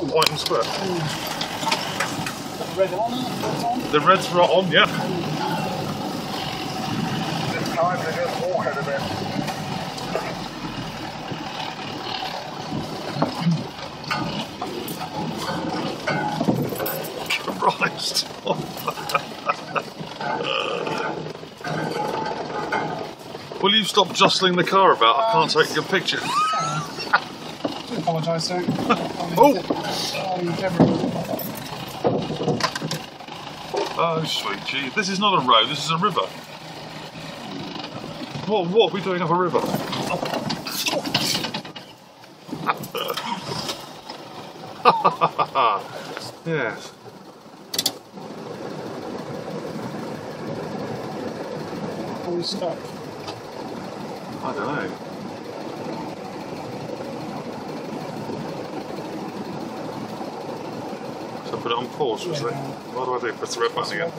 white and square. The red on? The red's right on, yeah. It's time to just walk it a bit. Christ. Will you stop jostling the car about? I can't take a picture. I do apologise, sir. Oh, sweet gee. This is not a road, this is a river. What are we doing up a river? Yes. Are we stuck? I don't know. So put it on pause, was it? What do I do? Press the red button again.